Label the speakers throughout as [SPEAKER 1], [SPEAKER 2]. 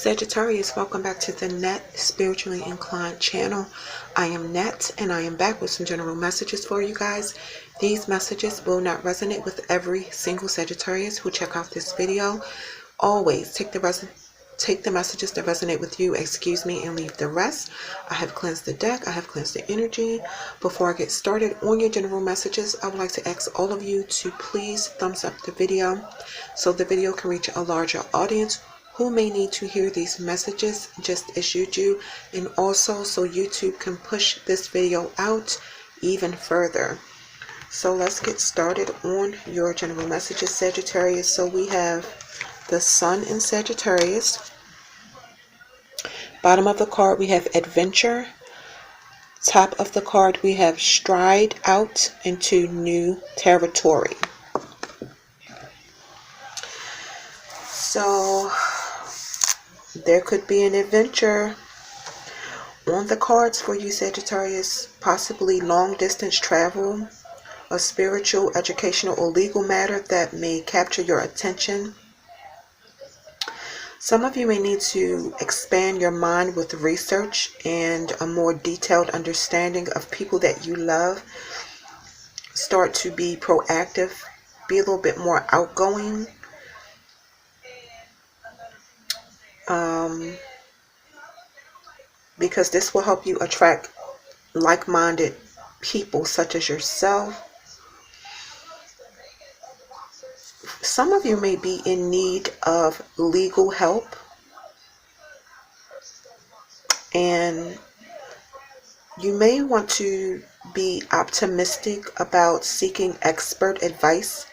[SPEAKER 1] Sagittarius, welcome back to the Net Spiritually Inclined channel. I am Net and I am back with some general messages for you guys. These messages will not resonate with every single Sagittarius who check out this video. Always take the messages that resonate with you, and leave the rest. I have cleansed the deck. I have cleansed the energy. Before I get started on your general messages, I would like to ask all of you to please thumbs up the video so the video can reach a larger audience who may need to hear these messages just as you do, and also so YouTube can push this video out even further. So let's get started on your general messages, Sagittarius. So we have the Sun in Sagittarius. Bottom of the card we have adventure. Top of the card we have stride out into new territory. So there could be an adventure on the cards for you, Sagittarius. Possibly long distance travel, a spiritual, educational, or legal matter that may capture your attention. Some of you may need to expand your mind with research and a more detailed understanding of people that you love. Start to be proactive, be a little bit more outgoing. Because this will help you attract like-minded people such as yourself. Some of you may be in need of legal help, and you may want to be optimistic about seeking expert advice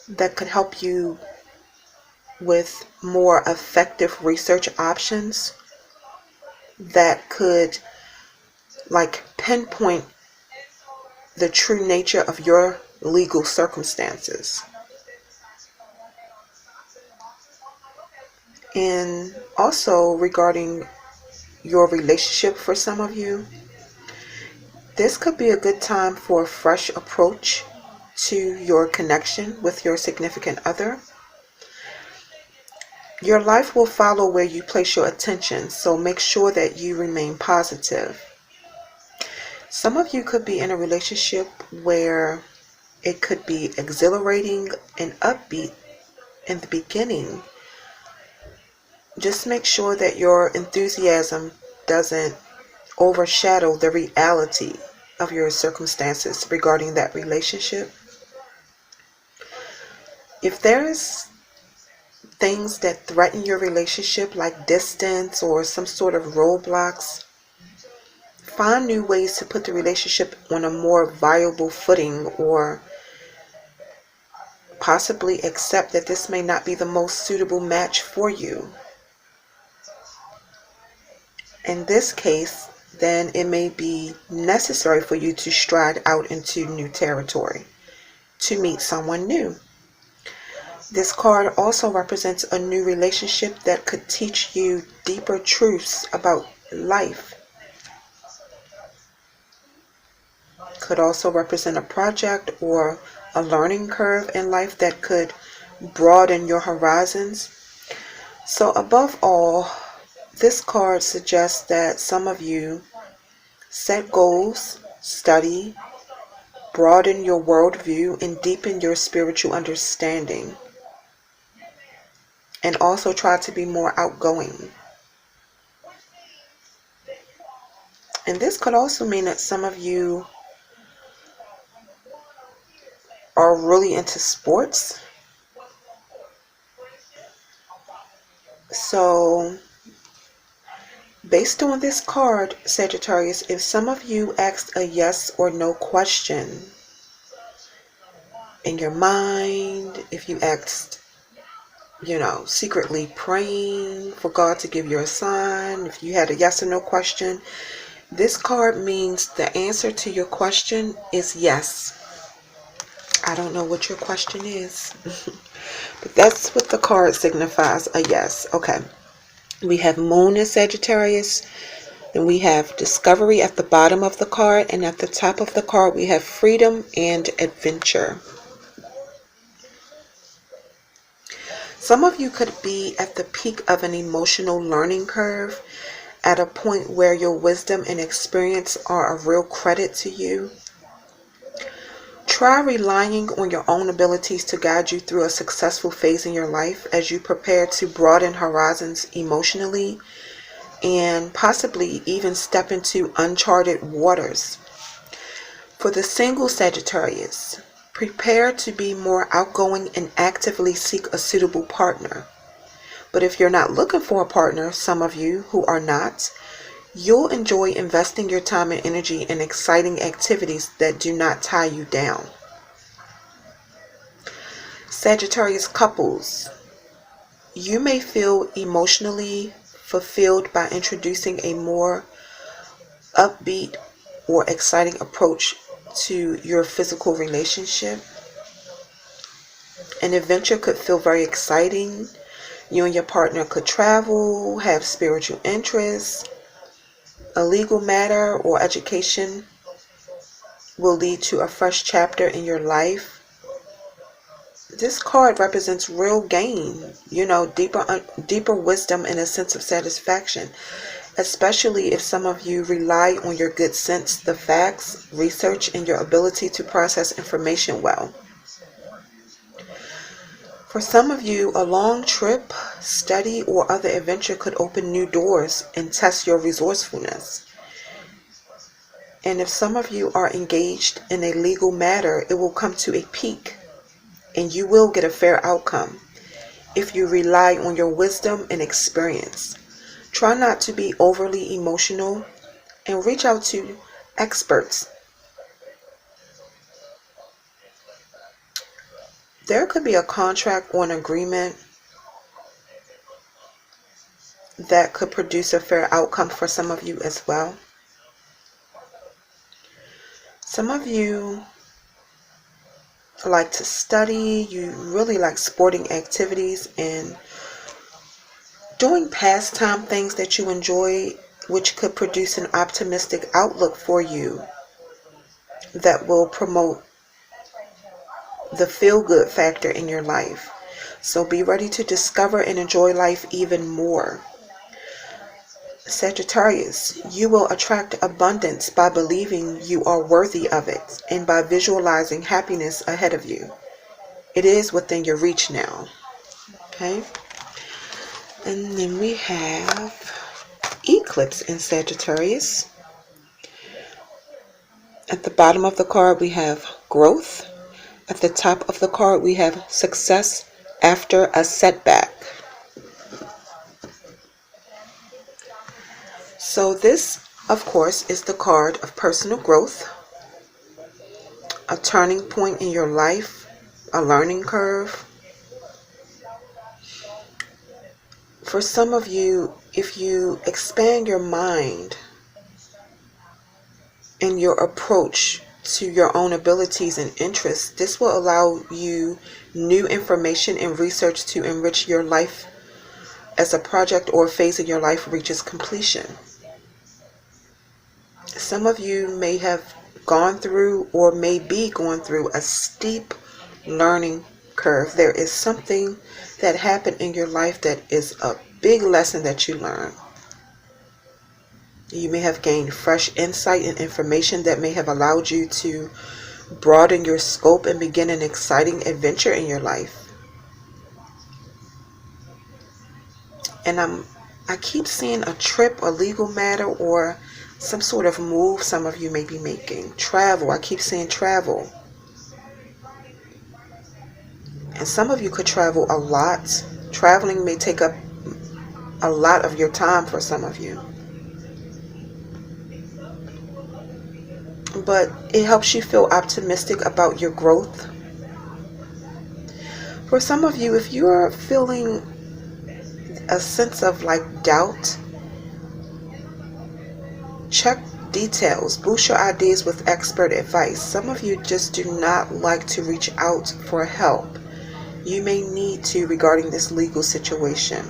[SPEAKER 1] that could help you with more effective research options that could pinpoint the true nature of your legal circumstances. And also regarding your relationship, for some of you, this could be a good time for a fresh approach to your connection with your significant other. Your life will follow where you place your attention, so make sure that you remain positive. Some of you could be in a relationship where it could be exhilarating and upbeat in the beginning. Just make sure that your enthusiasm doesn't overshadow the reality of your circumstances regarding that relationship. If there's things that threaten your relationship, like distance or some sort of roadblocks, find new ways to put the relationship on a more viable footing, or possibly accept that this may not be the most suitable match for you. In this case, then it may be necessary for you to stride out into new territory to meet someone new. This card also represents a new relationship that could teach you deeper truths about life. Could also represent a project or a learning curve in life that could broaden your horizons. So above all, this card suggests that some of you set goals, study, broaden your worldview, and deepen your spiritual understanding. And also try to be more outgoing. And this could also mean that some of you are really into sports. So, based on this card, Sagittarius, if some of you asked a yes or no question in your mind, if you asked, secretly praying for God to give you a sign, if you had a yes or no question, this card means the answer to your question is yes. I don't know what your question is, but that's what the card signifies, a yes. Okay. We have Moon in Sagittarius, and we have discovery at the bottom of the card, and at the top of the card we have freedom and adventure. Some of you could be at the peak of an emotional learning curve, at a point where your wisdom and experience are a real credit to you. Try relying on your own abilities to guide you through a successful phase in your life as you prepare to broaden horizons emotionally and possibly even step into uncharted waters. For the single Sagittarius, prepare to be more outgoing and actively seek a suitable partner. But if you're not looking for a partner, some of you who are not, you'll enjoy investing your time and energy in exciting activities that do not tie you down. Sagittarius couples, you may feel emotionally fulfilled by introducing a more upbeat or exciting approach to your physical relationship. An adventure could feel very exciting. You and your partner could travel, have spiritual interests. A legal matter or education will lead to a fresh chapter in your life. This card represents real gain, deeper wisdom and a sense of satisfaction, especially if some of you rely on your good sense, the facts, research, and your ability to process information well. For some of you, a long trip, study, or other adventure could open new doors and test your resourcefulness. And if some of you are engaged in a legal matter, it will come to a peak and you will get a fair outcome if you rely on your wisdom and experience. Try not to be overly emotional and reach out to experts. There could be a contract or an agreement that could produce a fair outcome for some of you as well. Some of you like to study, you really like sporting activities and doing pastime things that you enjoy, which could produce an optimistic outlook for you that will promote the feel-good factor in your life. So be ready to discover and enjoy life even more. Sagittarius, you will attract abundance by believing you are worthy of it and by visualizing happiness ahead of you. It is within your reach now. Okay? And then we have Eclipse in Sagittarius. At the bottom of the card, we have growth. At the top of the card, we have success after a setback. So this, of course, is the card of personal growth, a turning point in your life, a learning curve. For some of you, if you expand your mind and your approach to your own abilities and interests, this will allow you new information and research to enrich your life as a project or phase in your life reaches completion. Some of you may have gone through or may be going through a steep learning curve. There is something that happened in your life that is a big lesson that you learned. You may have gained fresh insight and information that may have allowed you to broaden your scope and begin an exciting adventure in your life. And I keep seeing a trip, a legal matter, or some sort of move some of you may be making. Travel. I keep seeing travel. And some of you could travel a lot. Traveling may take up a lot of your time for some of you. But it helps you feel optimistic about your growth. For some of you, if you're feeling a sense of doubt, check details, boost your ideas with expert advice. Some of you just do not like to reach out for help. You may need to regarding this legal situation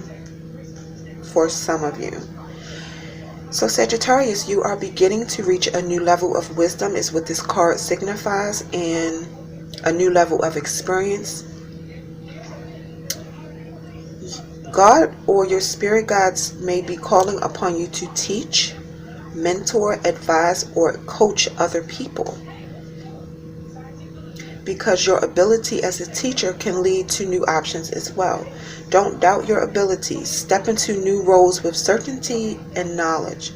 [SPEAKER 1] for some of you. So Sagittarius, you are beginning to reach a new level of wisdom is what this card signifies, and a new level of experience. God or your spirit guides may be calling upon you to teach, mentor, advise, or coach other people, because your ability as a teacher can lead to new options as well. Don't doubt your abilities. Step into new roles with certainty and knowledge,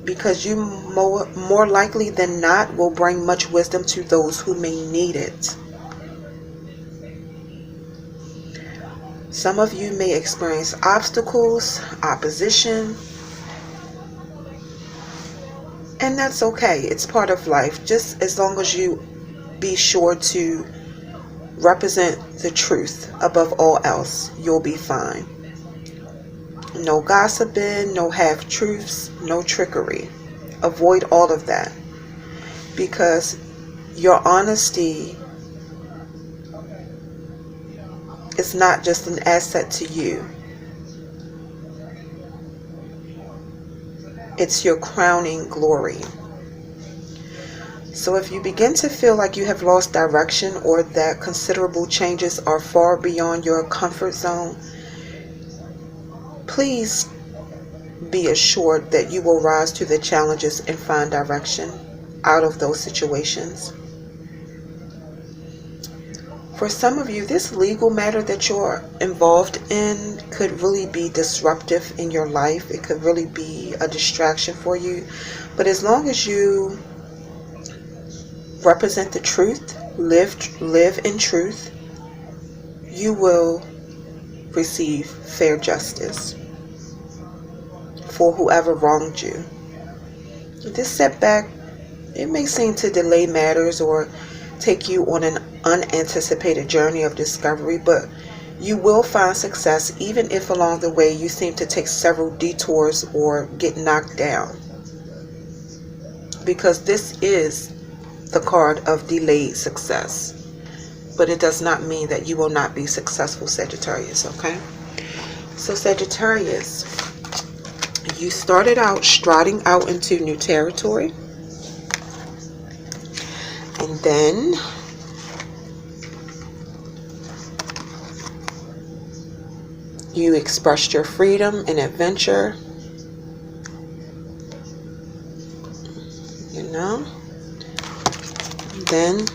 [SPEAKER 1] because you more likely than not will bring much wisdom to those who may need it. Some of you may experience obstacles, opposition, and that's okay. It's part of life. Just as long as you be sure to represent the truth above all else, you'll be fine. No gossiping, no half-truths, no trickery. Avoid all of that, because your honesty is not just an asset to you. It's your crowning glory. So if you begin to feel like you have lost direction or that considerable changes are far beyond your comfort zone, please be assured that you will rise to the challenges and find direction out of those situations. For some of you, this legal matter that you're involved in could really be disruptive in your life. It could really be a distraction for you. But as long as you represent the truth, live in truth, you will receive fair justice for whoever wronged you. This setback, it may seem to delay matters or take you on an unanticipated journey of discovery, but you will find success even if along the way you seem to take several detours or get knocked down, because this is the card of delayed success. But it does not mean that you will not be successful, Sagittarius, okay? So Sagittarius, you started out striding out into new territory, and then you expressed your freedom and adventure, you know. Then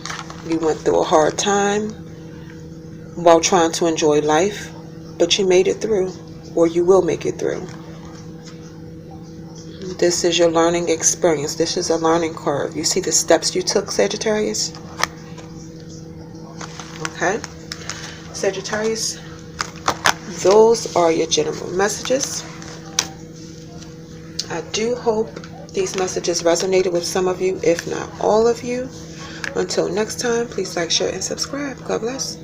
[SPEAKER 1] you went through a hard time while trying to enjoy life, but you made it through, or you will make it through. This is your learning experience. This is a learning curve. You see the steps you took, Sagittarius? Okay. Sagittarius, those are your general messages. I do hope these messages resonated with some of you, if not all of you. Until next time, please like, share, and subscribe. God bless.